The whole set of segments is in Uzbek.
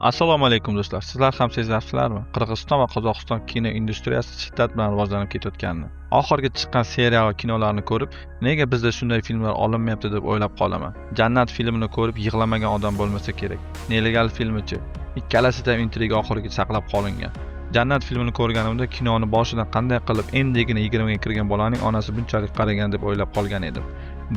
Assalomu alaykum do'stlar. Sizlar ham sezyapsizlarmi? Qirg'iziston va Qozog'iston kino industriyasi shiddat bilan rivojlanib ketayotganini. Oxirgi chiqqan serial va kinolarni ko'rib, nega bizda shunday filmlar olinmayapti deb o'ylab qolaman. Jannat filmini ko'rib yig'lamagan odam bo'lmasa kerak. Nelegal filmichi? Ikkalasida intriga oxiriga saqlab qolingan. Jannat filmini ko'rganimda kinoni boshidan qanday qilib endigina 20 ga kirgan bolaning onasi bunchalik qaragan deb o'ylab qolgan edim.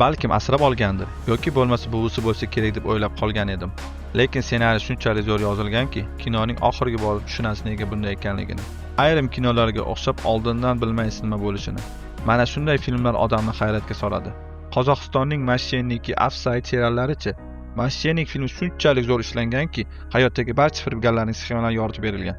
Balkim asrab olgandir yoki bo'lmasa buvisi bo'lsa kerak deb o'ylab qolgan edim. Lekin ssenariy shunchalik zo'r yozilganki, kinoning oxiriga borib tushunasiz nega bunday ekanligini. Ayrim kinolarga o'xshab oldindan bilmaysiz nima bo'lishini. Mana shunday filmlar odamni hayratga soladi. Qozog'istonning Mashyeniki Offside seriallarichi? Mashyenik filmi shunchalik zo'r ishlanganki, hayotdagi barcha firibgarlarning sxemalari yoritib berilgan.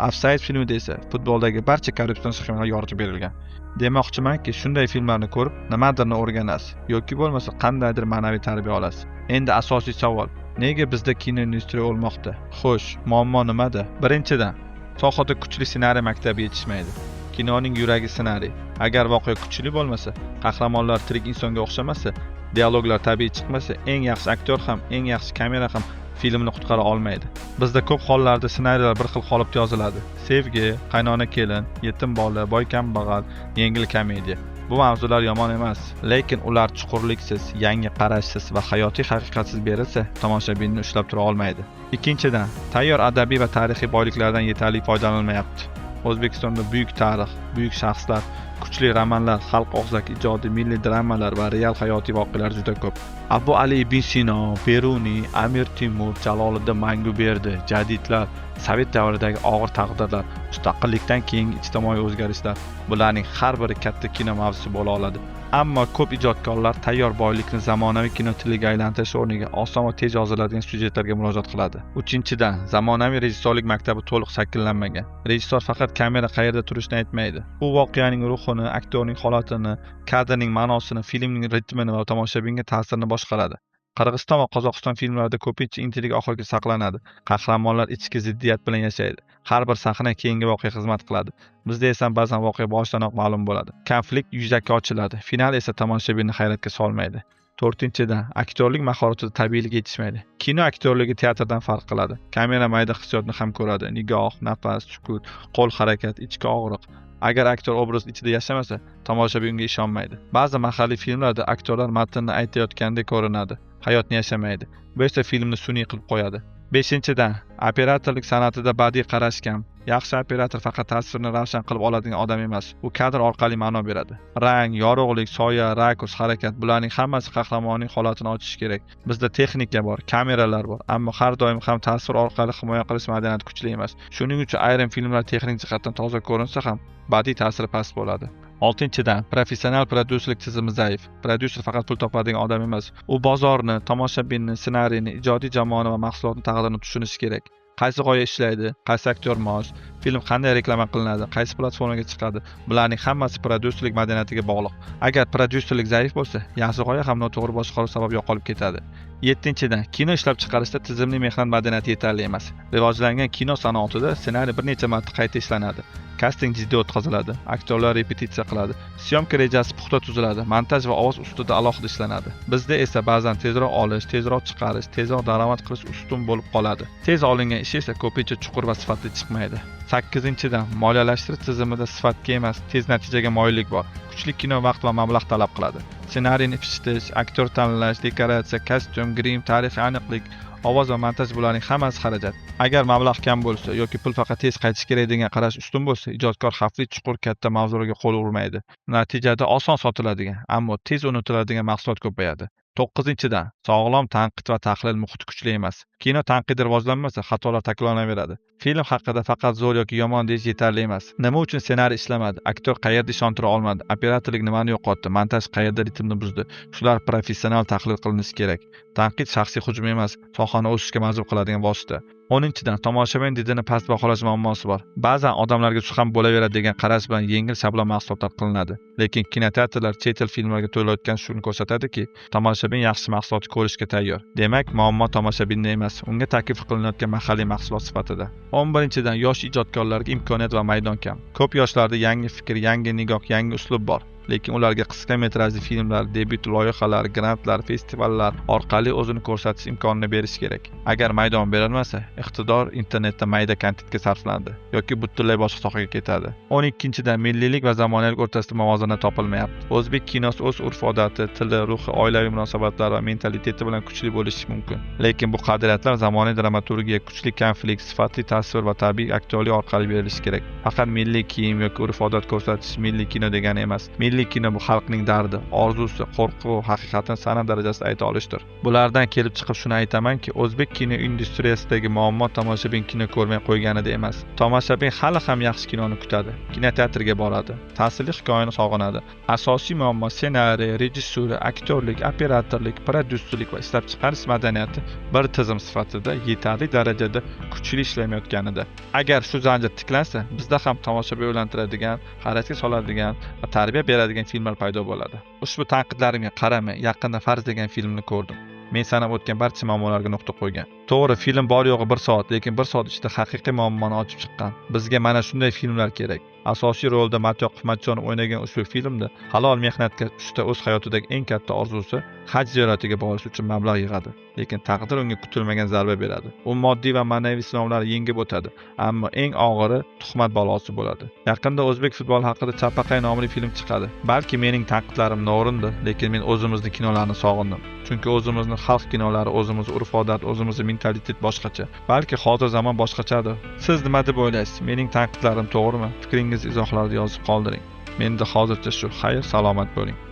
Offside filmida esa futboldagi barcha korrupsion sxemalar yoritib berilgan. Demoqchimanki, shunday filmlarni ko'rib, nimadirni o'rganasiz yoki bo'lmasa qandaydir ma'naviy tarbiya olasiz. Endi asosiy savol: nega bizda kino industriya o'lmoqda? Xo'sh, muammo nimada? Birinchidan, sohada kuchli ssenariy maktabi yetishmaydi. Kinoning yuragi ssenariy. Agar voqea kuchli bo'lmasa, qahramonlar tirik insonga o'xshamasa, dialoglar tabiiy chiqmasa, eng yaxshi aktyor ham, eng yaxshi kamera ham filmni qutqara olmaydi. Bizda ko'p hollarda ssenariylar bir xil qolipda yoziladi. Sevgi, qaynona kelin, yetim bola, boy kambag'al, yengil komediya. Bu mavzular yomon emas, lekin ular chuqurliksiz, yangi qarashsiz va hayotiy haqiqatsiz berilsa, tomoshabinni ushlab tura olmaydi. Ikkinchidan, tayyor adabiy va tarixiy boyliklardan yetarli foydalanilmayapti. O'zbekistonda buyuk tarix, buyuk shaxslar, kuchli romanlar, xalq og'zaki ijodiy milliy dramalar va real hayotiy voqealar juda ko'p. Abu Ali ibn Sino, Beruniy, Amir Temur, Jaloliddin Manguberdi, jadidlar, Sovet davridagi og'ir taqdirlar, mustaqillikdan keyingi ijtimoiy o'zgarishlar, bularning har biri katta kino mavzusi bo'la oladi. Ammo ko'p ijodkorlar tayyor boylikni zamonaviy kino tiliga aylantirish o'rniga oson va tez yoziladigan syujetlarga murojaat qiladi. Uchinchidan, zamonaviy rejissyorlik maktabi to'liq shakllanmagan. Rejissor faqat kamera qayerda turishini aytmaydi. U voqeaning ruhini, aktyorning holatini, kadrning ma'nosini, filmning ritmini va tomoshabinga ta'sirini boshqaradi. Qirg'iziston va Qozog'iston filmlarida ko'pincha intriga oxiriga saqlanadi. Qahramonlar ichki ziddiyat bilan yashaydi. Har bir sahna keyingi voqeaga xizmat qiladi. Bizda esa ba'zan voqea boshidanoq ma'lum bo'ladi. Konflikt yuzaki ochiladi. Final esa tomoshabinni hayratga solmaydi. To'rtinchidan, aktyorlik mahoratida tabiiylik yetishmaydi. Kino aktyorligi teatrdan farq qiladi. Kamera mayda hissiyotni ham ko'radi. Nigoh, nafas, sukut, qo'l harakat, ichki og'riq. Agar aktyor obraz ichida yashamasa, tomoshabin unga ishonmaydi. Ba'zi mahalliy filmlarda aktyorlar matnni aytayotgandek ko'rinadi, hayotni yashamaydi. Bu esa filmni sun'iy qilib qo'yadi. Beshinchidan, operatorlik san'atida badiiy qarash kam. Yaxshi operator faqat tasvirni ravshan qilib oladigan odam emas, u kadr orqali ma'no beradi. Rang, yorug'lik, soya, rakurs, harakat, bularning hammasi qahramonning holatini ochishi kerak. Bizda texnika bor, kameralar bor, ammo har doim ham tasvir orqali himoya qilish madaniyati kuchli emas. Shuning uchun ayrim filmlar texnik jihatdan toza ko'rinsa ham, badiiy ta'siri past bo'ladi. Oltinchidan, professional prodyuserlik tizimi zaif. Prodyuser faqat pul topadigan odam emas. U bozorni, tomoshabinni, ssenariyni, ijodiy jamoani va mahsulotni taqdirini tushunishi kerak. Qaysi g'oya ishlaydi, qaysi aktyor maosh, film qanday reklama qilinadi, qaysi platformaga chiqadi, bularning hammasi prodyuserlik madaniyatiga bog'liq. Agar prodyuserlik zaif bo'lsa, yaxshi g'oya ham noto'g'ri boshqaruv sabab yo'qolib ketadi. Yettinchidan, kino ishlab chiqarishda tizimli mehnat madaniyati yetarli emas. Rivojlangan kino sanoatida ssenariy bir necha marta qayta ishlanadi. Kasting jiddiy o'tkaziladi, aktyorlar repetitsiya qiladi, syomka rejasi puxta tuziladi, montaj va ovoz ustida alohida ishlanadi. Bizda esa ba'zan tezroq olish, tezroq chiqarish, tezroq daromad qilish ustun bo'lib qoladi. Tez olingan ish esa ko'pincha chuqur va sifatli chiqmaydi. Sakkizinchidan, moliyalashtirish tizimida sifatga emas, tez natijaga moyillik bor. Kuchli kino vaqt va mablag' talab qiladi. Ssenariyni pishitish, aktyor tanlash, dekoratsiya, kostyum, grim, tarixiy aniqlik, ovoz va montaj bularning hammasi xarajat. Agar mablag' kam bo'lsa yoki pul faqat tez qaytish kerak degan qarash ustun bo'lsa, ijodkor xavfli, chuqur, katta mavzularga qo'l urmaydi. Natijada oson sotiladigan, ammo tez unutiladigan mahsulot ko'payadi. To'qqizinchidan, sog'lom tanqid va tahlil muhiti kuchli emas. Kino tanqidi rivojlanmasa, xatolar takrorlanaveradi. Film haqida faqat zo'r yoki yomon deyish yetarli emas. Nima uchun ssenariy ishlamadi? Aktyor qayerda ishontira olmadi? Operatorlik nimani yo'qotdi? Montaj qayerda ritmni buzdi? Shular professional tahlil qilinishi kerak. Tanqid shaxsiy hujum emas, sohani o'sishga majbur qiladigan vosita. 10-dan, tomoshabin didini past baholash muammosi bor. Ba'zan odamlarga shu ham bo'laveradi degan qarash bilan yengil shablon mahsulotlar qilinadi. Lekin kinoteatrlar chet el filmlariga to'layotgan shuni ko'rsatadiki, tomoshabin yaxshi mahsulotni ko'rishga tayyor. Demak, muammo tomoshabinda emas, unga taklif qilinayotgan mahalliy mahsulot sifatida. 11-dan, yosh ijodkorlarga imkoniyat va maydon kam. Ko'p yoshlarda yangi fikr, yangi nigoh, yangi uslub bor. lekin ularga qisqa metrajli filmlar, debyut loyihalar, grantlar, festivallar orqali o'zini ko'rsatish imkonini berish kerak. Agar maydon berilmasa, iqtidor internetda mayda kontentga sarflanadi yoki butunlay boshqa sohaga ketadi. 12-dan milliylik va zamoniylik o'rtasida muvozanat topilmayapti. O'zbek kinosi o'z urf-odati, tili, ruhi, oilaviy munosabatlari va mentaliteti bilan kuchli bo'lishi mumkin. Lekin bu qadriyatlar zamonaviy dramaturgiya, kuchli konflikt, sifatli tasvir va tabiiy aktyorlik orqali berilishi kerak. Faqat milliy kiyim yoki urf-odat ko'rsatish milliy kino degani emas. Milliy kino bu xalqning dardi, orzusi, qo'rquvi, haqiqatini san'at darajasida ayta olishdir. Bulardan kelib chiqib shuni aytamanki, o'zbek kino industriyasidagi muammo tomoshabin kino ko'rmay qo'yganida emas. Tomoshabin hali ham yaxshi kinoni kutadi, kinoteatrga boradi, ta'sirli hikoyani sog'inadi. Asosiy muammo ssenariy, rejissura, aktyorlik, operatorlik, prodyuserlik va ishlab chiqarish madaniyati bir tizim sifatida yetarli darajada kuchli ishlamayotganida. Agar shu zanjir tiklansa, bizda ham tomoshabin o'ylantiradigan, hayratga soladigan va tarbiya beradigan filmlar paydo bo'ladi. Ushbu tanqidlarimga qaramay, yaqinda Farz degan filmni ko'rdim. Men sanab o'tgan barcha muammolarga nuqta qo'ygan. To'g'ri, film bor yo'g'i 1 soat, lekin 1 soat ichida haqiqiy muammoni ochib chiqqan. Bizga mana shunday filmlar kerak. Asosiy rolda Matyoqub Matchonov o'ynagan ushbu filmda halol mehnatga usta o'z hayotidagi eng katta orzusi haj ziyoratiga borish uchun mablag' yig'adi. Lekin taqdir unga kutilmagan zarba beradi. U moddiy va ma'naviy sinovlarni yengib o'tadi, ammo eng og'iri tuhmat balosi bo'ladi. Yaqinda o'zbek futboli haqida Chapaqay nomli film chiqadi. Balki mening tanqidlarim noo'rindir, lekin men o'zimizning kinolarni sog'indim. Chunki o'zimizning xalq kinolari, o'zimiz urf-odat, o'zimizning mentalitet boshqacha. Balki hozir zamon boshqachadir. Siz nima deb o'ylaysiz? Mening tanqidlarim to'g'rimi? Fikringizni izohlarda yozib qoldiring. Menda hozircha shu. Xayr, salomat bo'ling.